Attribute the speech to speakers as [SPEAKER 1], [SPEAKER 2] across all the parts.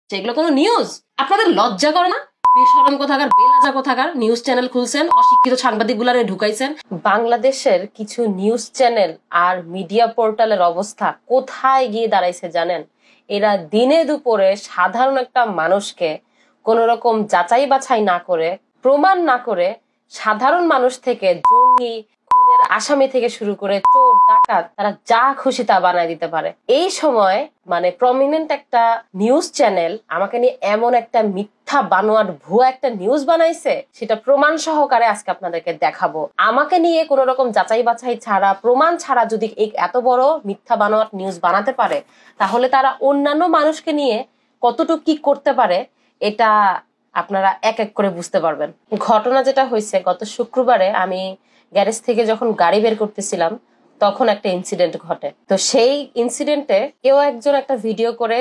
[SPEAKER 1] সেগুলো কোনো নিউজ? আপনাদের লজ্জা করে না? বেশরম কোথাকার, বেলাজা কোথাকার নিউজ চ্যানেল খুলছেন, অশিক্ষিত সাংবাদিক গুলারে ঢুকাইছেন। বাংলাদেশের কিছু নিউজ চ্যানেল আর মিডিয়া পোর্টালের অবস্থা কোথায় গিয়ে দাঁড়াইছে জানেন? এরা দিনে দুপুরে সাধারণ একটা মানুষকে কোন রকম যাচাই বাছাই না করে, প্রমাণ না করে, সাধারণ মানুষ থেকে জঙ্গি, আসামি থেকে শুরু করে চোর, ডাকাত, তারা যা খুশি তা বানায় দিতে পারে। এই সময় মানে প্রমিনেন্ট একটা নিউজ চ্যানেল আমাকে নিয়ে এমন একটা মিথ্যা বানোয়াট ভুয়া একটা নিউজ বানাইছে, সেটা প্রমাণ সহকারে আজকে আপনাদেরকে দেখাবো। আমাকে নিয়ে কোন রকম যাচাই বাছাই ছাড়া, প্রমাণ ছাড়া যদি এই এত বড় মিথ্যা বানোয়াট নিউজ বানাতে পারে, তাহলে তারা অন্যান্য মানুষকে নিয়ে কতটুকু কি করতে পারে এটা আপনারা এক এক করে বুঝতে পারবেন। ঘটনা যেটা হয়েছে, গত শুক্রবারে আমি গ্যারেজ থেকে যখন গাড়ি বের করতেছিলাম তখন একটা ইনসিডেন্ট ঘটে। তো সেই ইনসিডেন্টে কেউ একজন একটা ভিডিও করে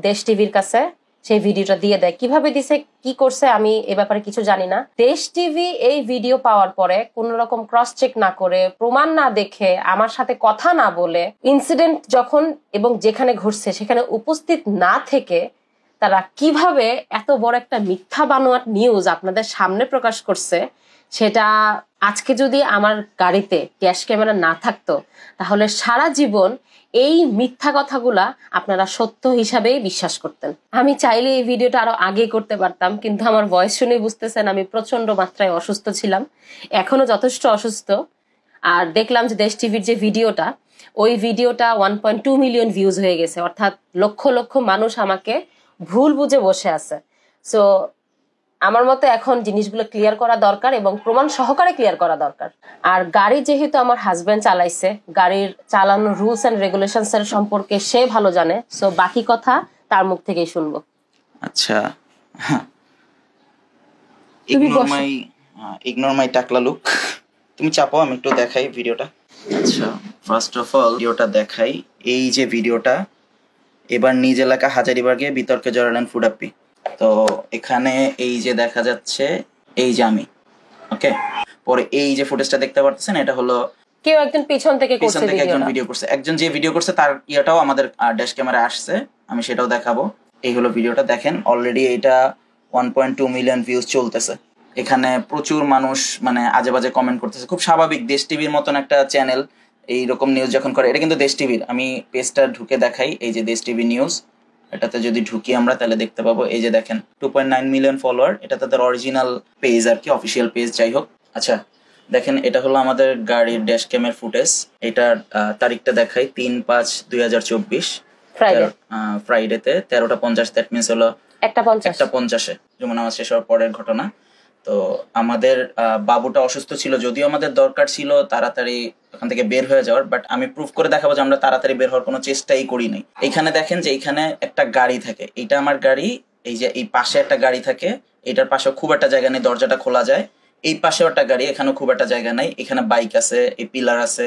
[SPEAKER 1] দেশ টিভির কাছে সেই ভিডিওটা দিয়ে দেয়। কিভাবে দিছে, কি করছে আমি এ ব্যাপারে কিছু জানি না। দেশ টিভি এই ভিডিও পাওয়ার পরে কোন রকম ক্রস চেক না করে, প্রমাণ না দেখে, আমার সাথে কথা না বলে, ইনসিডেন্ট যখন এবং যেখানে ঘটছে সেখানে উপস্থিত না থেকে তারা কিভাবে এত বড় একটা মিথ্যা বানোয়াট নিউজ আপনাদের সামনে প্রকাশ করছে, সেটা আজকে যদি আমার গাড়িতে ক্যাশ ক্যামেরা না থাকতো তাহলে সারা জীবন এই মিথ্যা কথাগুলা আপনারা সত্য হিসাবেই বিশ্বাস করতেন। আমি চাইলে এই ভিডিওটা আরো আগে করতে পারতাম, কিন্তু আমার ভয়েস শুনে বুঝতেছেন আমি প্রচন্ড মাত্রায় অসুস্থ ছিলাম, এখনো যথেষ্ট অসুস্থ। আর দেখলাম যে দেশ টিভির যে ভিডিওটা, ওই ভিডিওটা 1.2 মিলিয়ন ভিউজ হয়ে গেছে, অর্থাৎ লক্ষ লক্ষ মানুষ আমাকে ভুল বুঝে বসে আছে। সো আমার মতে এখন জিনিসগুলো ক্লিয়ার করা দরকার এবং প্রমাণ সহকারে ক্লিয়ার করা দরকার। আর গাড়ি যেহেতু আমার হাজবেন্ড চালাইছে, গাড়ির চালানোর রুলস এন্ড রেগুলেশনস এর সম্পর্কে সে ভালো জানে। সো বাকি কথা তার মুখ থেকেই শুনবো।
[SPEAKER 2] আচ্ছা, ইগনোর মাই টাকলা লুক। তুমি চাপো, আমি একটু দেখাই ভিডিওটা। আচ্ছা, ফার্স্ট অফ অল ভিডিওটা দেখাই। এই যে ভিডিওটা, এবার নিজ এলাকা হাজারীবাগে বিতর্কে জড়ালেন ফুডাপ্পি। তো এখানে এই যে দেখা যাচ্ছে, এই যে আমি, ওকে, পরে এই যে ফুটেজটা দেখতে পারতেছেন, এটা হলো
[SPEAKER 1] কেউ একজন পিছন থেকে
[SPEAKER 2] একজন ভিডিও করছে। একজন যে ভিডিও করছে তার ইয়াটাও আমাদের ড্যাশ ক্যামেরা আসছে, আমি সেটাও দেখাবো। এই হলো ভিডিওটা, দেখেন অলরেডি এটা 1.2 মিলিয়ন ভিউজ চলতেছে। এখানে প্রচুর মানুষ মানে আজে বাজে কমেন্ট করতেছে, খুব স্বাভাবিক। দেশ টিভির মতন একটা চ্যানেল এইরকম নিউজ যখন করে, এটা কিন্তু দেশ টিভির, আমি পেজটা ঢুকে দেখাই। এই যে দেশ টিভি নিউজ, এটাতে যদি ঢুকি আমরা তাহলে দেখতে পাবো, এই যে দেখেন 2.9 মিলিয়ন ফলোয়ার। এটা তাদের অরিজিনাল পেজ আর কি, অফিসিয়াল পেজ, যাই হোক। আচ্ছা দেখেন, এটা হলো আমাদের গাড়ির ড্যাশ ক্যামের ফুটেজ। এটার তারিখটা দেখাই, 3/5/2024 ফ্রাইডেতে 13:50। দ্যাট মিনস হলো 1:50 যেমন আমার শেষ হওয়ার পরের ঘটনা। তো আমাদের বাবুটা অসুস্থ ছিল, যদিও আমাদের দরকার ছিল তাড়াতাড়ি ওখান থেকে বের হয়ে যাওয়ার, বাট আমি প্রুফ করে দেখাবো যে আমরা তাড়াতাড়ি বের হওয়ার কোনো চেষ্টাই করি নাই। এইখানে দেখেন যে এইখানে একটা গাড়ি থাকে, এইটা আমার গাড়ি। এই যে এই পাশে একটা গাড়ি থাকে, এটার পাশে খুব একটা জায়গা নেই, দরজাটা খোলা যায়। এই পাশেও একটা গাড়ি, এখানেও খুব একটা জায়গা নাই। এখানে বাইক আছে, এই পিলার আছে।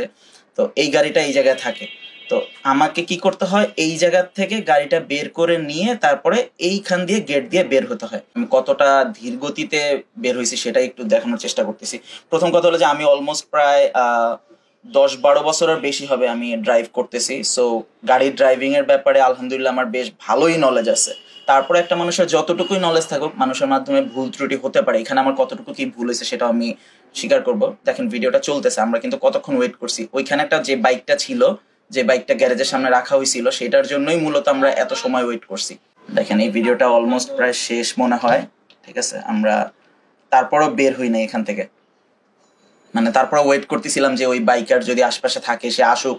[SPEAKER 2] তো এই গাড়িটা এই জায়গায় থাকে। তো আমাকে কি করতে হয়, এই জায়গা থেকে গাড়িটা বের করে নিয়ে তারপরে এইখান দিয়ে গেট দিয়ে বের হতে হয়। আমি কতটা ধীর গতিতে বের হয়েছি সেটাই একটু দেখানোর চেষ্টা করতেছি। প্রথম কথা হলো যে আমি অলমোস্ট প্রায় 10-12 বছরের বেশি হবে আমি ড্রাইভ করতেছি। সো গাড়ির ড্রাইভিং এর ব্যাপারে আলহামদুলিল্লাহ আমার বেশ ভালোই নলেজ আছে। তারপরে একটা মানুষের যতটুকুই নলেজ থাকুক, মানুষের মাধ্যমে ভুল ত্রুটি হতে পারে। এখানে আমার কতটুকু কি ভুল হয়েছে সেটাও আমি স্বীকার করব। দেখেন ভিডিওটা চলতেছে, আমরা কিন্তু কতক্ষণ ওয়েট করছি। ওইখানে একটা যে বাইকটা ছিল, যে বাইকটা গ্যারেজের সামনে রাখা হয়েছিল, সেটার জন্যই মূলত আমরা এত সময় ওয়েট করছি। দেখেন এই ভিডিওটা অলমোস্ট প্রায় শেষ মনে হয়, ঠিক আছে। আমরা তারপরও বের হই না এখান থেকে, মানে তারপরে ওয়েট করতেছিলাম যে ওই বাইকার যদি আশপাশে থাকে সে আসুক,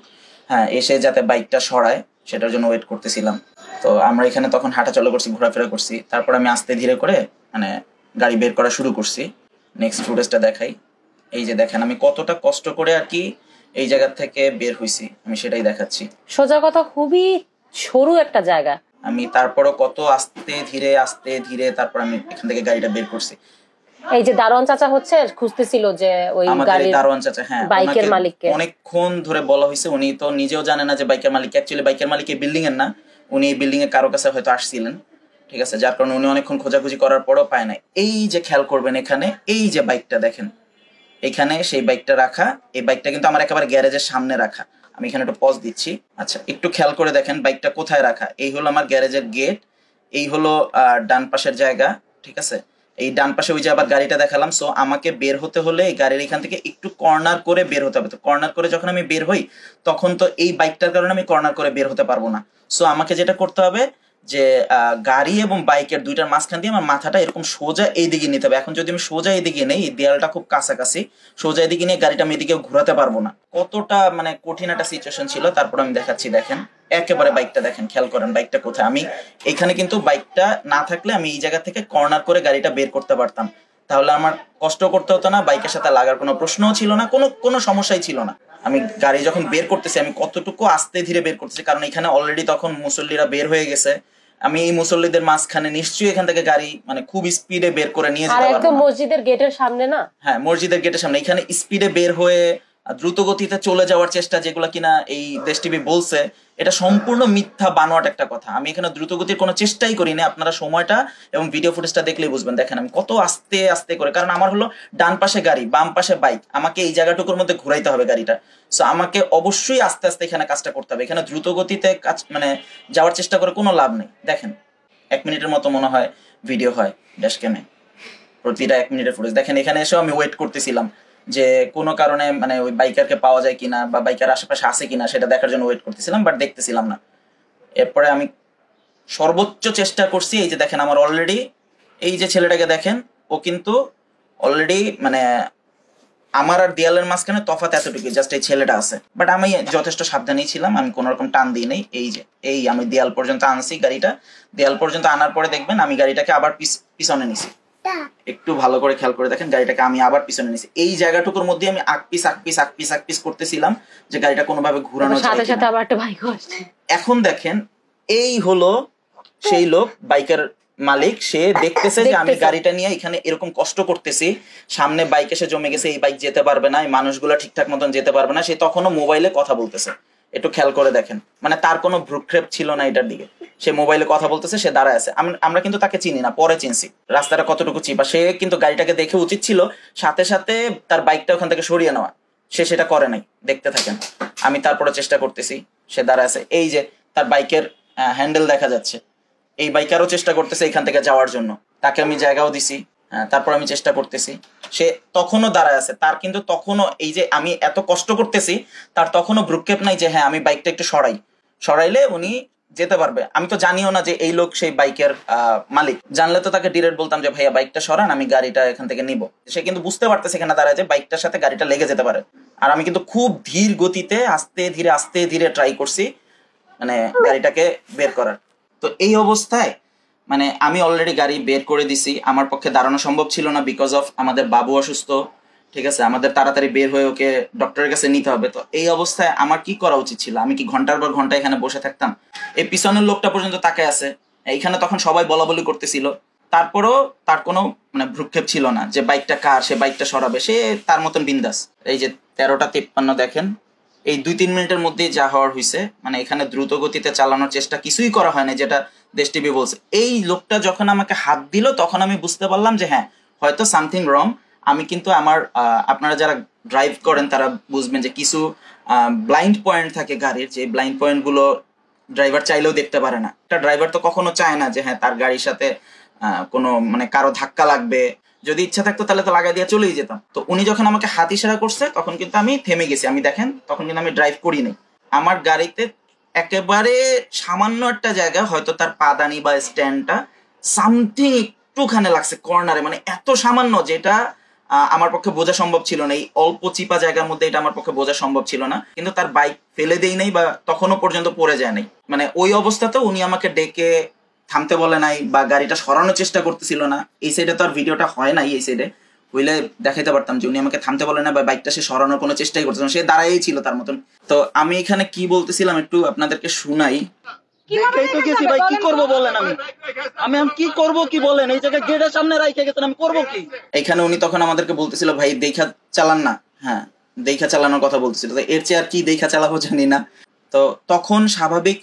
[SPEAKER 2] হ্যাঁ, এসে যাতে বাইকটা সরায়, সেটার জন্য ওয়েট করতেছিলাম। তো আমরা এখানে তখন হাঁটাচলা করছি, ঘোরাফেরা করছি। তারপর আমি আস্তে ধীরে করে মানে গাড়ি বের করা শুরু করছি। নেক্সট ফুটেজটা দেখাই। এই যে দেখেন আমি কতটা কষ্ট করে আর কি এই জায়গা থেকে বের হইছি, আমি সেটাই দেখাচ্ছি।
[SPEAKER 1] সোজা কথা, খুবই সরু একটা জায়গা।
[SPEAKER 2] আমি তারপরও কত আস্তে ধীরে তারপর আমি এখান থেকে গাড়িটা বের করছি।
[SPEAKER 1] এই যে দারোয়ান চাচা হচ্ছে খুঁজতেছিল যে ওই গাড়ির
[SPEAKER 2] দারোয়ান চাচা, হ্যাঁ,
[SPEAKER 1] বাইকের মালিককে
[SPEAKER 2] অনেকক্ষণ ধরে বলা হয়েছে। উনি তো নিজেও জানে না যে বাইকের মালিক, অ্যাকচুয়ালি বাইকের মালিক এই বিল্ডিং এর না, উনি এই বিল্ডিং এ কারো কাছে হয়তো আসছিলেন, ঠিক আছে, যার কারণে উনি অনেকক্ষণ খোঁজাখুঁজি করার পরও পায় না। এই যে খেয়াল করবেন এখানে এই যে বাইকটা দেখেন, এখানে সেই বাইকটা রাখা। এই বাইকটা কিন্তু আমার একেবারে গ্যারেজের সামনে রাখা। আমি এখানে একটু পজ দিচ্ছি। আচ্ছা একটু খেয়াল করে দেখেন বাইকটা কোথায় রাখা। এই হলো আমার গ্যারেজের গেট, এই হলো ডান পাশের জায়গা, ঠিক আছে। এই ডান পাশে ওই যে আবার গাড়িটা দেখালাম। সো আমাকে বের হতে হলে এই গাড়ির এখান থেকে একটু কর্নার করে বের হতে হবে। তো কর্নার করে যখন আমি বের হই তখন তো এই বাইকটার কারণে আমি কর্নার করে বের হতে পারবো না। সো আমাকে যেটা করতে হবে যে গাড়ি এবং বাইকের দুইটার মাঝখান দিয়ে আমার মাথাটা এরকম সোজা এইদিকে নিতে হবে। এখন যদি আমি সোজা এইদিকে নেই, এই দেয়ালটা খুব কাছাকাছি, সোজা এদিকে নিয়ে গাড়িটা আমি এদিকে ঘোরাতে পারবো না। কতটা মানে কঠিন একটা সিচুয়েশন ছিল, তারপর আমি দেখাচ্ছি। দেখেন একেবারে বাইকটা দেখেন, খেয়াল করেন বাইকটা কোথায়। আমি এখানে কিন্তু বাইকটা না থাকলে আমি এই জায়গা থেকে কর্নার করে গাড়িটা বের করতে পারতাম, তাহলে আমার কষ্ট করতে হতো না, বাইকের সাথে লাগার কোনো প্রশ্নও ছিল না, কোনো সমস্যাই ছিল না। আমি গাড়ি যখন বের করতেছি আমি কতটুকু আস্তে ধীরে বের করতেছি, কারণ এখানে অলরেডি তখন মুসল্লিরা বের হয়ে গেছে। আমি এই মুসল্লিদের মাঝখানে নিশ্চয়ই এখান থেকে গাড়ি মানে খুব স্পিডে বের করে নিয়ে যেতে পারবো।
[SPEAKER 1] একদম মসজিদের গেটের সামনে না? হ্যাঁ,
[SPEAKER 2] মসজিদের গেটের সামনে। এখানে স্পিডে বের হয়ে দ্রুত গতিতে চলে যাওয়ার চেষ্টা, যেগুলো কিনা এই দেশ টিভি বলছে, এটা সম্পূর্ণ মিথ্যা বানোয়াট একটা কথা। আমি এখানে দ্রুত গতির কোনো চেষ্টাই করিনি। আপনারা সময়টা এবং ভিডিও ফুটেজটা দেখলেই বুঝবেন। দেখেন আমি কত আস্তে আস্তে করে, কারণ আমার হলো ডান পাশে গাড়ি বাম পাশে বাইক, আমাকে এই জায়গাটুকুর মধ্যে ঘুরাইতে হবে গাড়িটা। সো আমাকে অবশ্যই আস্তে আস্তে এখানে কাজটা করতে হবে। এখানে দ্রুত গতিতে কাজ মানে যাওয়ার চেষ্টা করে কোনো লাভ নেই। দেখেন 1 মিনিটের মতো মনে হয় ভিডিও হয় ড্যাশ ক্যামে, প্রতিটা 1 মিনিটের ফুটেজ। দেখেন এখানে এসেও আমি ওয়েট করতেছিলাম যে কোনো কারণে মানে ওই বাইকারকে পাওয়া যায় কিনা বা বাইকার আশেপাশে আছে কিনা সেটা দেখার জন্য ওয়েট করতেছিলাম, বাট দেখতেছিলাম না। এরপরে আমি সর্বোচ্চ চেষ্টা করছি। এই যে দেখেন আমার অলরেডি এই যে ছেলেটাকে দেখেন, ও কিন্তু অলরেডি মানে আমার আর দেয়ালের মাঝখানে তফাৎ এতটুকু, জাস্ট এই ছেলেটা আছে। বাট আমি যথেষ্ট সাবধানেই ছিলাম, আমি কোনো রকম টান দিই নাই। এই যে আমি দেয়াল পর্যন্ত আনছি গাড়িটা, দেয়াল পর্যন্ত আনার পরে দেখবেন আমি গাড়িটাকে আবার পিছনে নিছি। একটু ভালো করে খেয়াল করে দেখেন, গাড়িটাকে আমি আবার পিছনে নিছি। এই জায়গাটুকুর মধ্যে আমি আক পিস করতেছিলাম যে গাড়িটা কোনোভাবে ঘুরানো যায়।
[SPEAKER 1] সাথে সাথে আবার একটা বাইক আসছে।
[SPEAKER 2] এখন দেখেন এই হলো সেই লোক, বাইকের মালিক, সে দেখতেছে যে আমি গাড়িটা নিয়ে এখানে এরকম কষ্ট করতেছি, সামনে বাইক এসে জমে গেছে, এই বাইক যেতে পারবে না, এই মানুষগুলো ঠিকঠাক মতন যেতে পারবে না। সে তখনও মোবাইলে কথা বলতেছে, একটু খেয়াল করে দেখেন, মানে তার কোনো ভ্রুক্ষেপ ছিল না এটার দিকে। সে মোবাইলে কথা বলতেছে, সে দাঁড়ায় আছে। আমরা কিন্তু তাকে চিনি না, পরে চিনছি রাস্তাটা কতটুকু চিপা। সে কিন্তু গাড়িটাকে দেখে উচিত ছিল সাথে সাথে তার বাইকটা ওখান থেকে সরিয়ে নেওয়া, সে সেটা করে নাই। দেখতে থাকেন, আমি তারপরে চেষ্টা করতেছি। সে দাঁড়ায় আছে, এই যে তার বাইকের হ্যান্ডেল দেখা যাচ্ছে, এই বাইকারও চেষ্টা করতেছে এখান থেকে যাওয়ার জন্য, তাকে আমি জায়গাও দিছি। তারপর আমি চেষ্টা করতেছি, সে তখনও দাঁড়ায় আছে। তার কিন্তু তখনও এই যে আমি এত কষ্ট করতেছি, তার তখনও ভ্রুক্ষেপ নাই যে হ্যাঁ আমি বাইকটা একটু সরাইলে উনি যেতে পারবে। আমি তো জানিও না যে এই লোক সেই বাইকের মালিক, জানলে তো তাকে ডিরেক্ট বলতাম যে ভাইয়া বাইকটা সরান, আমি গাড়িটা এখান থেকে নিব। সে কিন্তু বুঝতে পারতেছে এখানে দাঁড়ায় যে বাইকটার সাথে গাড়িটা লেগে যেতে পারে। আর আমি কিন্তু খুব ধীর গতিতে আস্তে ধীরে ট্রাই করছি মানে গাড়িটাকে বের করার। তো এই অবস্থায় মানে আমি অলরেডি গাড়ি বের করে দিছি, আমার পক্ষে দাঁড়ানো সম্ভব ছিল না, বিকজ অফ আমাদের বাবু অসুস্থ, ঠিক আছে, আমাদের তাড়াতাড়ি বের হয়ে ওকে ডক্টরের কাছে নিতে হবে। তো এই অবস্থায় আমার কি করা উচিত ছিল? আমি কি ঘন্টার পর ঘন্টা এখানে বসে থাকতাম? এই পিছনের লোকটা পর্যন্ত তাকায় আছে, এইখানে তখন সবাই বলাবলি করতেছিল, তারপরও তার কোনো মানে ভ্রুক্ষেপ ছিল না যে বাইকটা কার, সে বাইকটা সরাবে, সে তার মতন বিন্দাস। এই যে 13:53 দেখেন, এই 2-3 মিনিটের মধ্যেই যা হওয়ার হয়েছে। মানে এখানে দ্রুত গতিতে চালানোর চেষ্টা কিছুই করা হয় না, যেটা দেশ টিভি বলছে। এই লোকটা যখন আমাকে হাত দিল তখন আমি বুঝতে পারলাম যে হ্যাঁ হয়তো সামথিং রং। আমি কিন্তু আমার আপনারা যারা ড্রাইভ করেন তারা বুঝবেন যে কিছু ব্লাইন্ড পয়েন্ট থাকে গাড়ির, যে ব্লাইন্ড পয়েন্ট গুলো ড্রাইভার চাইলেও দেখতে পারে না। একটা ড্রাইভার তো কখনো চায় না যে হ্যাঁ তার গাড়ির সাথে কোনো মানে কারো ধাক্কা লাগবে, যদি ইচ্ছা থাকতো তাহলে তো লাগাই দিয়ে চলেই যেতাম। তো উনি যখন আমাকে হাত ইশারা করছে তখন কিন্তু আমি থেমে গেছি। আমি দেখেন তখন কিন্তু আমি ড্রাইভ করি নাই। আমার গাড়িতে একেবারে সামান্য একটা জায়গা, হয়তো তার পাদানি বা স্ট্যান্ডটা সামথিং একটুখানে লাগছে কর্নারে, মানে এত সামান্য যেটা আমার পক্ষে বোঝা সম্ভব ছিল না। এই অল্প চিপা জায়গার মধ্যে এটা আমার পক্ষে বোঝা সম্ভব ছিল না, কিন্তু তার বাইক ফেলে দেই নাই বা তখনও পর্যন্ত পড়ে যায় নাই। মানে ওই অবস্থাতেও উনি আমাকে ডেকে থামতে বলে নাই বা গাড়িটা সরানোর চেষ্টা করতেছিল না। এই সাইডে তো আর ভিডিওটা হয় নাই, এই সাইডে হইলে দেখাইতে পারতাম যে উনি আমাকে থামতে বলে না বা বাইকটা সে সরানোর কোনো চেষ্টাই করতেছিল না, সে দাঁড়াই ছিল তার মতন। তো আমি এখানে কি বলতেছিলাম একটু আপনাদেরকে শুনাই।
[SPEAKER 3] দেখেই তো গেছি ভাই, কি করব বলেন? আমি কি করব কি বলেন? এই জায়গায় গেটের সামনে রাইখে গেছেন, আমি করব কি?
[SPEAKER 2] এখানে উনি তখন আমাদেরকে বলতেছিল ভাই দেখা চালান না, হ্যাঁ দেখা চালানোর কথা বলতেছিল। তো এর চেয়ে আর কি দেখা চালাবো জানি না। তো তখন স্বাভাবিক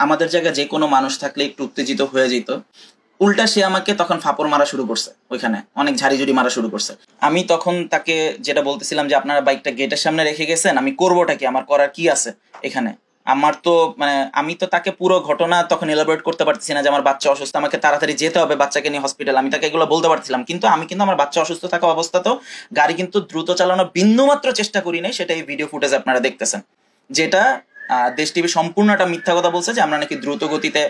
[SPEAKER 2] আমাদের জায়গায় যে কোনো মানুষ থাকলে একটু উত্তেজিত হয়ে যেত। উল্টা সে আমাকে তখন ফাপড় মারা শুরু করছে, ওইখানে অনেক ঝাড়িঝুড়ি মারা শুরু করছে। আমি তখন তাকে যেটা বলতেছিলাম যে আপনারা বাইকটা গেটের সামনে রেখে গেছেন, আমি করবোটা কি, আমার করার কি আছে এখানে, আমার তো মানে আমি তো তাকে পুরো ঘটনা তখন এলাবোরেট করতে পারতেছি না যে আমার বাচ্চা অসুস্থ, আমাকে তাড়াতাড়ি যেতে হবে বাচ্চাকে নিয়ে হসপিটাল, আমি তাকে এগুলো বলতে পারছিলাম। কিন্তু আমি কিন্তু আমার বাচ্চা অসুস্থ থাকা অবস্থাতেও গাড়ি কিন্তু দ্রুত চালানোর বিন্দুমাত্র চেষ্টা করি নাই, সেটা এই ভিডিও ফুটেজ আপনারা দেখতেছেন। যেটা দেশ টিভি সম্পূর্ণ একটা মিথ্যা কথা বলছে যে আমরা নাকি দ্রুত গতিতে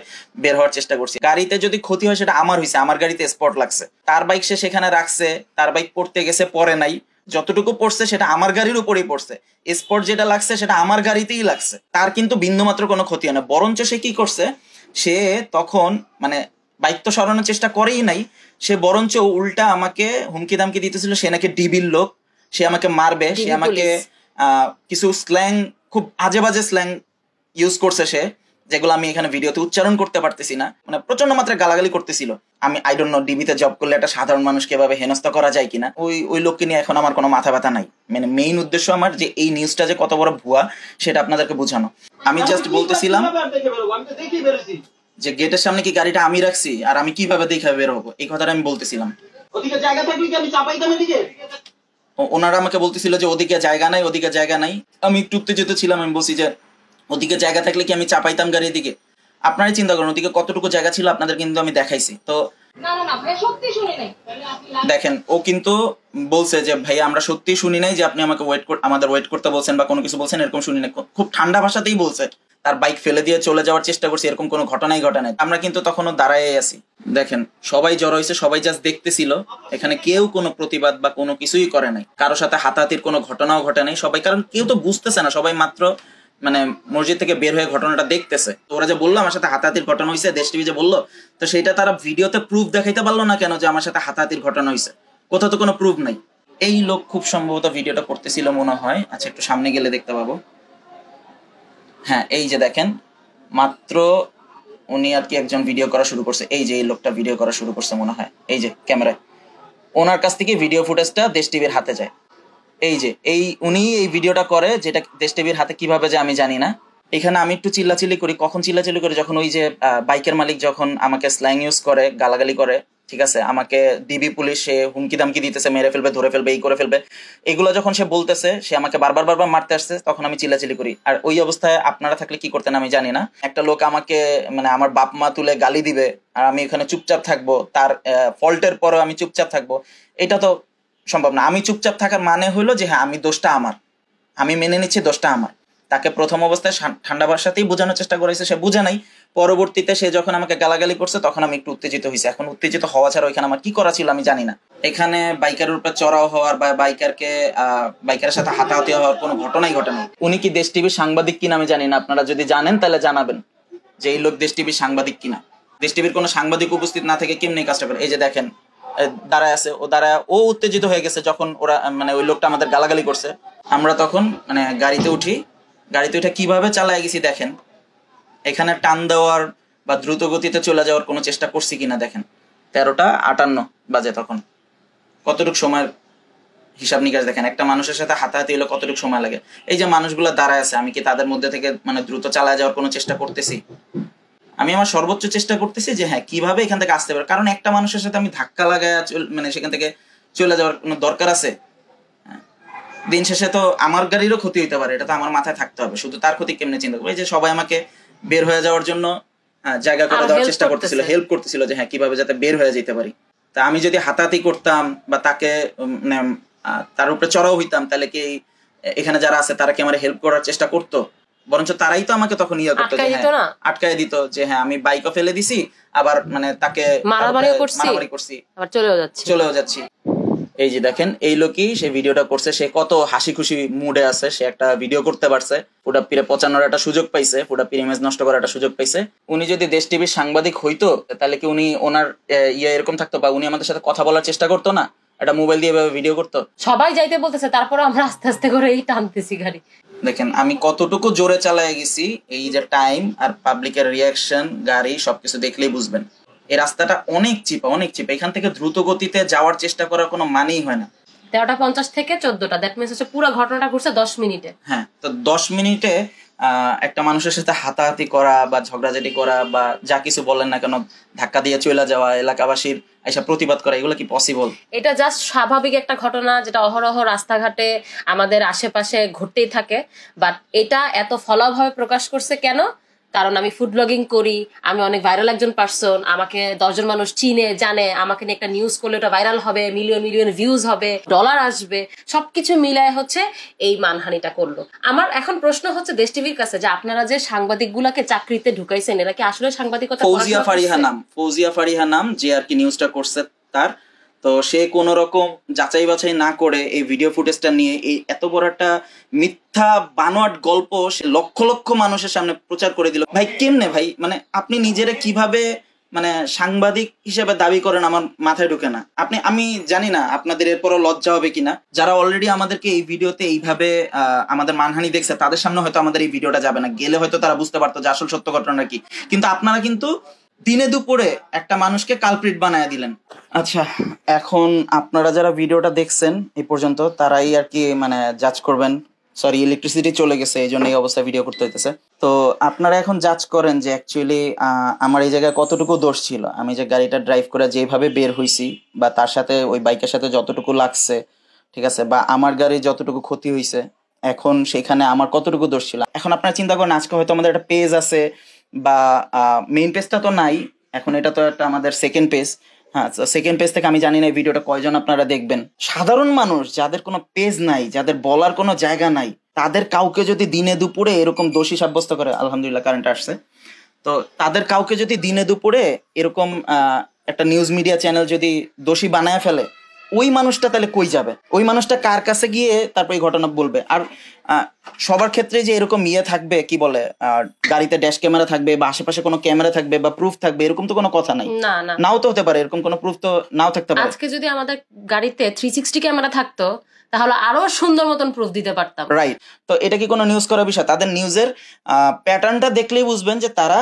[SPEAKER 2] বের হওয়ার চেষ্টা করছি। গাড়িতে যদি ক্ষতি হয় সেটা আমার হয়েছে, আমার গাড়িতে স্পট লাগছে, তার বাইক সে সেখানে রাখছে, তার বাইক পড়তে গেছে পরে নাই, যতটুকু পড়ছে সেটা আমার গাড়ির উপরেই পড়ছে, স্পট যেটা লাগছে সেটা আমার গাড়িতেই লাগছে, তার কিন্তু বিন্দুমাত্র কোনো ক্ষতি হয় না। বরঞ্চ সে কি করছে, সে তখন মানে বাইক তো সরানোর চেষ্টা করেই নাই, সে বরঞ্চ উল্টা আমাকে হুমকি দামকি দিতেছিল, সে নাকি ডিবির লোক, সে আমাকে মারবে, সে আমাকে কিছু স্ল্যাং, খুব আজে বাজে স্ল্যাং ইউজ করছে সে, যেগুলো আমি এখানে ভিডিওতে উচ্চারণ করতে পারতেছি না, মানে প্রচন্ড মাত্রায় গালাগালি করতেছিল। আমি আই ডোন্ট নো ডিবিতে জব করলে একটা সাধারণ মানুষকে এভাবে হেনস্থা করা যায় কিনা, ওই লোককে নিয়ে এখন আমার কোনো মাথা ব্যথা নাই। মানে মেইন উদ্দেশ্য আমার যে এই নিউজটা যে কত বড় ভুয়া সেটা আপনাদেরকে বোঝানো। আমি জাস্ট বলতেছিলাম যে গেটের সামনে কি গাড়িটা আমি রাখছি আর আমি কিভাবে দেখে বের হবো, এই কথাটা আমি বলতেছিলাম। ওনারা আমাকে বলতেছিল যে ওদিকে জায়গা নাই, ওদিকে জায়গা নাই। আমি একটু উত্তেজিত ছিলাম, আমি বলছি যে ওদিকে জায়গা থাকলে কি আমি চাপাইতাম গাড়ির দিকে? আপনারাই চিন্তা করেন ওদিকে কতটুকু জায়গা ছিল, আপনাদের কিন্তু আমি দেখাইছি। তো দেখেন ও কিন্তু বলছে যে ভাই আমরা সত্যি শুনি নাই যে আপনি আমাকে আমাদের ওয়েট করতে বলছেন বা কোনো কিছু বলছেন, এরকম শুনি নাই। খুব ঠান্ডা ভাষাতেই বলছে। তার বাইক ফেলে দিয়ে চলে যাওয়ার চেষ্টা করছি, এরকম কোনো ঘটনাই ঘটে নাই। আমরা কিন্তু তখনও দাঁড়ায় আছি। দেখেন সবাই জড়ো হয়েছে, সবাই জাস্ট দেখতেছিল, এখানে কেউ কোনো প্রতিবাদ বা কোনো কিছুই করে নাই, কারোর সাথে হাতাহাতির কোনো ঘটনাও ঘটে নাই সবাই, কারণ কেউ তো বুঝতেছে না, সবাই মাত্র মানে মসজিদ থেকে বের হয়ে ঘটনাটা দেখতেছে। তো ওরা যে বললো আমার সাথে হাতাহাতির ঘটনা হয়েছে, দেশ টিভি যে বললো, তো সেইটা তারা ভিডিওতে প্রুফ দেখাইতে পারলো না কেন যে আমার সাথে হাতাহাতির ঘটনা হয়েছে? কোথাও তো কোনো প্রুফ নাই। এই লোক খুব সম্ভবত ভিডিওটা করতেছিল মনে হয়। আচ্ছা একটু সামনে গেলে দেখতে পাবো। হ্যাঁ এই যে দেখেন, মাত্র উনি আর কি একজন ভিডিও করা শুরু করছে, এই যে এই লোকটা ভিডিও করা শুরু করছে মনে হয়, এই যে ক্যামেরায়, ওনার কাছ থেকে ভিডিও ফুটেজটা দেশ টিভির হাতে যায়। এই যে উনি এই ভিডিওটা করে, যেটা দেশ টিভির হাতে কিভাবে যে আমি জানি না। এখানে আমি একটু চিল্লাচিল্লি করি, কখন চিল্লাচিল্লি করি? যখন ওই যে বাইকের মালিক যখন আমাকে স্ল্যাং ইউজ করে, গালাগালি করে, ঠিক আছে, আমাকে ডিবি পুলিশ সে হুমকি দামকি দিতেছে, মেরে ফেলবে, ধরে ফেলবে, এই করে ফেলবে, এগুলো যখন সে বলতেছে, সে আমাকে বারবার মারতে আসছে, তখন আমি চিল্লাচিল্লি করি। আর ওই অবস্থায় আপনারা থাকলে কি করতেন আমি জানি না, একটা লোক আমাকে মানে আমার বাপ মা তুলে গালি দিবে আর আমি ওখানে চুপচাপ থাকবো, তার ফল্টের পরেও আমি চুপচাপ থাকবো, এটা তো সম্ভব না। আমি চুপচাপ থাকার মানে হলো যে হ্যাঁ আমি দোষটা আমার, আমি মেনে নিচ্ছি দোষটা আমার। তাকে প্রথম অবস্থায় ঠান্ডা ভাষাতেই বোঝানোর চেষ্টা করেছে, সে বুঝে নাই। পরবর্তীতে সে যখন আমাকে গালাগালি করছে তখন আমি একটু উত্তেজিত হয়েছি। এখন উত্তেজিত হওয়া ছাড়া ওইখানে আমার কি করা ছিল আমি জানি না। এখানে বাইকারের উপর চড়াও হওয়ার বা বাইকারের সাথে হাতাহাতি হওয়ার কোনো ঘটনাই ঘটে নাই। উনি কি দেশ টিভির সাংবাদিক কিনা আমি জানি না, আপনারা যদি জানেন তাহলে জানাবেন যে এই লোক দেশ টিভির সাংবাদিক কিনা। দেশ টিভির কোনো সাংবাদিক উপস্থিত না থেকে কেমনি কাজটা করে? এই যে দেখেন দাঁড়ায় আছে, ও উত্তেজিত হয়ে গেছে যখন ওরা মানে ওই লোকটা আমাদের গালাগালি করছে। আমরা তখন মানে গাড়িতে উঠে কিভাবে চালায় গেছি দেখেন। এখানে টান দেওয়ার বা দ্রুত গতিতে চলে যাওয়ার কোনো চেষ্টা করছি কিনা দেখেন। 13:58 বাজে তখন, কতটুকু সময়ের হিসাব নিকাশ দেখেন। একটা মানুষের সাথে হাতাহাতি হলে কতটুকু সময় লাগে। এই যে মানুষগুলো দাঁড়ায় আছে, আমি কি তাদের মধ্যে থেকে মানে দ্রুত চালায় যাওয়ার কোনো চেষ্টা করতেছি? আমি আমার সর্বোচ্চ চেষ্টা করতেছি যে হ্যাঁ কিভাবে এখান থেকে আসতে পারে, কারণ একটা মানুষের সাথে আমি ধাক্কা লাগায় মানে সেখান থেকে চলে যাওয়ার কোনো দরকার আছে? দিন শেষে তো আমার গাড়িরও ক্ষতি হইতে পারে, এটা তো আমার মাথায় থাকতে হবে। শুধু তার ক্ষতি কেমনে চিন্তা করবো? এই যে সবাই আমাকে বের হয়ে যাওয়ার জন্য জায়গা করে দেওয়ার চেষ্টা করতেছিল, হেল্প করতেছিল যে হ্যাঁ কিভাবে যাতে বের হয়ে যেতে পারি। তা আমি যদি হাতাহাতি করতাম বা তাকে মানে তার উপরে চড়াও হইতাম, তাহলে কি এখানে যারা আছে তারা কি আমার হেল্প করার চেষ্টা করতো? বরঞ্চ তারাই তো আমাকে তখন ইয়ে করতো, আটকায় দিত যে হ্যাঁ আমি বাইকও ফেলে দিছি, আবার মানে তাকে মারামারি করছি, আবার চলেও যাচ্ছি। এই যে দেখেন এই লোকই সে ভিডিওটা করছে, সে কত হাসি খুশি মুডে আছে, সে একটা ভিডিও করতে পারছে, ফুটাপ্পিরে পচানোর একটা সুযোগ পাইছে, ফুটাপ্পির ইমেজ নষ্ট করার একটা সুযোগ পাইছে। উনি যদি দেশ টিভির সাংবাদিক হইতো তাহলে কি উনি ওনার এরকম থাকতো, বা উনি আমাদের সাথে কথা বলার চেষ্টা করতো না, একটা মোবাইল দিয়ে ভিডিও করতো?
[SPEAKER 1] সবাই যাইতে বলতেছে, তারপর আমরা আস্তে আস্তে করে এই টানতেছি গাড়ি।
[SPEAKER 2] দেখেন আমি কতটুকু জোরে চালায় গেছি, এই যে টাইম আর পাবলিকের রিয়াকশন, গাড়ি সবকিছু দেখলেই বুঝবেন। এই রাস্তাটা অনেক চিপা, এখান থেকে দ্রুত গতিতে যাওয়ার চেষ্টা করার কোনো মানেই হয় না।
[SPEAKER 1] 13:50 থেকে 14টা, দ্যাট মিন্স হচ্ছে পুরো ঘটনাটা ঘটছে 10 মিনিটে।
[SPEAKER 2] হ্যাঁ, তো 10 মিনিটে একটা মানুষের সাথে হাতাহাতি করা বা ঝগড়াঝাটি করা বা যা কিছু বলেন না কেন ধাক্কা দিয়ে চলে যাওয়া, এলাকাবাসীর এসব প্রতিবাদ করা, এগুলো কি পসিবল?
[SPEAKER 1] এটা জাস্ট স্বাভাবিক একটা ঘটনা যেটা অহরহ রাস্তাঘাটে আমাদের আশেপাশে ঘটতেই থাকে। বাট এটা এত ফলাভাবে প্রকাশ করছে কেন? কারণ আমি ফুড ব্লগিং করি, আমি অনেক ভাইরাল একজন পার্সন, আমাকে 10 জন মানুষ চিনে জানে, আমাকে নিয়ে একটা নিউজ করলে ওটা ভাইরাল হবে, মিলিয়ন মিলিয়ন ভিউজ হবে, ডলার আসবে, সবকিছু মিলায় হচ্ছে এই মানহানিটা করলো। আমার এখন প্রশ্ন হচ্ছে দেশ টিভির কাছে যে আপনারা যে সাংবাদিক গুলাকে চাকরিতে ঢুকাইছেন, এরা কি আসলে সাংবাদিকতা?
[SPEAKER 2] ফৌজিয়া ফারিহা নাম যে আর কি নিউজটা করছে তার, তো সে কোন রকম যাচাই বাছাই না করে এই ভিডিও ফুটেজটা নিয়ে এই এত বড় একটা মিথ্যা বানোয়াট গল্প সে লক্ষ লক্ষ মানুষের সামনে প্রচার করে দিল। ভাই কেমনে ভাই, মানে আপনি নিজেরা কিভাবে মানে সাংবাদিক হিসেবে দাবি করেন আমার মাথায় ঢুকে না। আমি জানি না আপনাদের এরপরও লজ্জা হবে কিনা, যারা অলরেডি আমাদেরকে এই ভিডিওতে এইভাবে আমাদের মানহানি দেখছে তাদের সামনে হয়তো আমাদের এই ভিডিওটা যাবে না, গেলে হয়তো তারা বুঝতে পারতো যে আসল সত্য ঘটনা কি। কিন্তু আপনারা কিন্তু দিনে দুপুরে একটা মানুষকে কালপ্রিট বানায় দিলেন। আচ্ছা, এখন আপনারা যারা ভিডিওটা দেখছেন এই পর্যন্ত তারাই আর কি মানে জাজ করবেন। সরি, ইলেকট্রিসিটি চলে গেছে, এই জন্য এই অবস্থায় ভিডিও করতে হইতেছে। তো আপনারা এখন জাজ করেন যে অ্যাকচুয়ালি আমার এই জায়গায় কতটুকু দোষ ছিল। আমি যে গাড়িটা ড্রাইভ করে যেভাবে বের হইছি বা তার সাথে ওই বাইকের সাথে যতটুকু লাগছে, ঠিক আছে, বা আমার গাড়ি যতটুকু ক্ষতি হয়েছে, এখন সেখানে আমার কতটুকু দোষ ছিল। এখন আপনারা চিন্তা করেন, আজকে হয়তো আমাদের একটা পেজ আছে বা মেইন পেজটা তো নাই, এখন এটা তো একটা আমাদের সেকেন্ড পেজ। হ্যাঁ, সেকেন্ড পেজ থেকে আমি জানি না এই ভিডিওটা কয়জন আপনারা দেখবেন। সাধারণ মানুষ যাদের কোনো পেজ নাই, যাদের বলার কোনো জায়গা নাই, তাদের কাউকে যদি দিনে দুপুরে এরকম দোষী সাব্যস্ত করে, আলহামদুলিল্লাহ কারেন্ট আসছে, তো তাদের কাউকে যদি দিনে দুপুরে এরকম একটা নিউজ মিডিয়া চ্যানেল যদি দোষী বানায় ফেলে, ওই মানুষটা তাহলে কই যাবে? ওই মানুষটা কার কাছে গিয়ে তারপর এই ঘটনা বলবে? আর সবার ক্ষেত্রে যে এরকম থাকবে, কি বলে, গাড়িতে ড্যাশ ক্যামেরা থাকবে বা আশেপাশে কোনো ক্যামেরা থাকবে বা প্রুফ থাকবে, এরকম তো কোনো কথা নাই। নাও তো হতে পারে, এরকম কোনো প্রুফ তো নাও থাকতে পারে।
[SPEAKER 1] আজকে যদি আমাদের গাড়িতে 360 ক্যামেরা থাকতো তাহলে আরো সুন্দর মতন প্রুফ দিতে পারতাম।
[SPEAKER 2] রাইট। তো এটা কি কোনো নিউজ করার বিষয়? তাদের নিউজের প্যাটার্নটা দেখলেই বুঝবেন যে তারা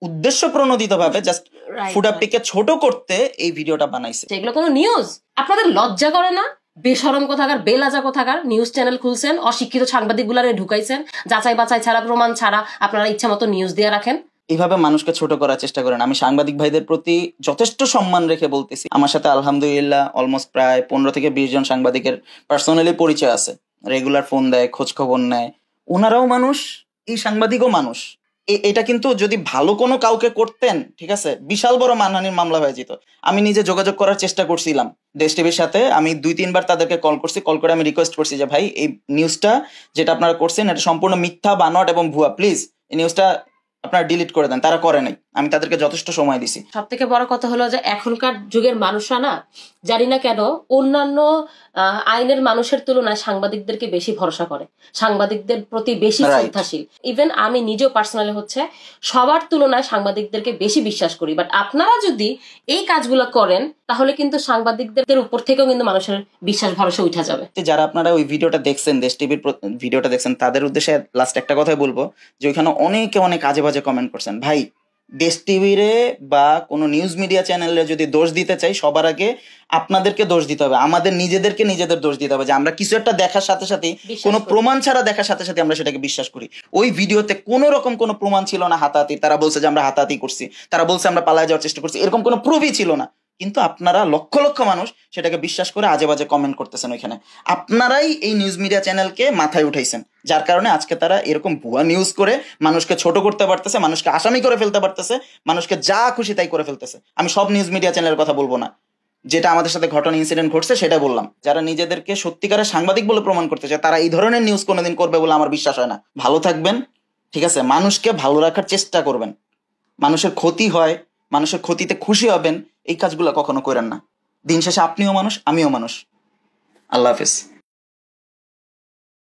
[SPEAKER 2] উদ্দেশ্য প্রণোদিত ভাবে জাস্ট ফুড আপটিকে ছোট করতে এই ভিডিওটা বানাইছে।
[SPEAKER 1] এগুলো কোনো নিউজ? আপনাদের লজ্জা করে না? বেশরম কোথাকার, বেলাজা কোথাকার নিউজ চ্যানেল খুলছেন, অশিক্ষিত সাংবাদিক গুলারে ঢুকাইছেন, যাচাই বাছাই ছাড়া, প্রমাণ ছাড়া আপনারা ইচ্ছা মতো নিউজ দিয়ে রাখেন।
[SPEAKER 2] এইভাবে মানুষকে ছোট করার চেষ্টা করেন। আমি সাংবাদিক ভাইদের প্রতি যথেষ্ট সম্মান রেখে বলতেছি, আমার সাথে আলহামদুলিল্লাহ অলমোস্ট প্রায় 15 থেকে 20 জন সাংবাদিকের পার্সোনালি পরিচয় আছে, রেগুলার ফোন দেয়, খোঁজ খবর নেয়। ওনারাও মানুষ, এই সাংবাদিকও মানুষ। এটা কিন্তু যদি ভালো কোনো কাউকে করতেন, ঠিক আছে, বিশাল বড় মানহানির মামলা হয়ে যেত। আমি নিজে যোগাযোগ করার চেষ্টা করছিলাম দেশ টিভির সাথে, আমি 2-3 বার তাদেরকে কল করছি, কল করে আমি রিকোয়েস্ট করছি যে ভাই এই নিউজটা যেটা আপনারা করছেন এটা সম্পূর্ণ মিথ্যা, বানোয়াট এবং ভুয়া, প্লিজ এই নিউজটা আপনারা ডিলিট করে দেন। তারা করে নাই, আমি তাদেরকে যথেষ্ট সময় দিছি।
[SPEAKER 1] সব থেকে বড় কথা হলো যে এখনকার যুগের মানুষরা না, জানি না কেন, অন্যান্য আইনের মানুষের তুলনায় সাংবাদিকদেরকে বেশি ভরসা করে, সাংবাদিকদের প্রতি বেশি শ্রদ্ধাশীল। ইভেন আমি নিজেও পার্সোনালি হচ্ছে সবার তুলনায় সাংবাদিকদেরকে বেশি বিশ্বাস করি। বাট আপনারা যদি এই কাজগুলো করেন তাহলে কিন্তু সাংবাদিকদের উপর থেকেও কিন্তু মানুষের বিশ্বাস ভরসা উঠে যাবে।
[SPEAKER 2] যারা আপনারা ওই ভিডিওটা দেখছেন, দেশ টিভির ভিডিওটা দেখছেন, তাদের উদ্দেশ্যে লাস্ট একটা কথাই বলবো যে ওইখানে অনেকে অনেক আজে বাজে কমেন্ট করছেন। ভাই, দেশ টিভিরে বা কোনো নিউজ মিডিয়া চ্যানেলে যদি দোষ দিতে চাই, সবার আগে আপনাদেরকে দোষ দিতে হবে, আমাদের নিজেদের দোষ দিতে হবে যে আমরা কিছু একটা দেখার সাথে সাথে, কোনো প্রমাণ ছাড়া দেখার সাথে সাথে আমরা সেটাকে বিশ্বাস করি। ওই ভিডিওতে কোনো রকম কোনো প্রমাণ ছিল না হাতাহাতি, তারা বলছে যে আমরা হাতাহাতি করছি, তারা বলছে আমরা পালায় যাওয়ার চেষ্টা করছি, এরকম কোনো প্রুফই ছিল না। কিন্তু আপনারা লক্ষ লক্ষ মানুষ সেটাকে বিশ্বাস করে আজে বাজে কমেন্ট করতেছেন ওইখানে। আপনারাই এই নিউজ মিডিয়া চ্যানেলকে মাথায় উঠাইছেন, যার কারণে আজকে তারা এরকম ভুয়া নিউজ করে মানুষকে ছোট করতে পারতেছে, মানুষকে আসামি করে ফেলতে পারতেছে, মানুষকে যা খুশি তাই করে ফেলতেছে। আমি সব নিউজ মিডিয়া চ্যানেলের কথা বলবো না, যেটা আমাদের সাথে ঘটনা ইনসিডেন্ট ঘটছে সেটা বললাম। যারা নিজেদেরকে সত্যিকারের সাংবাদিক বলে প্রমাণ করতে চায় তারা এই ধরনের নিউজ কোনোদিন করবে বলে আমার বিশ্বাস হয় না। ভালো থাকবেন, ঠিক আছে, মানুষকে ভালো রাখার চেষ্টা করবেন। মানুষের ক্ষতি হয়, মানুষের ক্ষতিতে খুশি হবেন, এই কাজগুলো কখনো করেন না। দিন শেষে আপনিও মানুষ, আমিও মানুষ। আল্লাহ হাফেজ।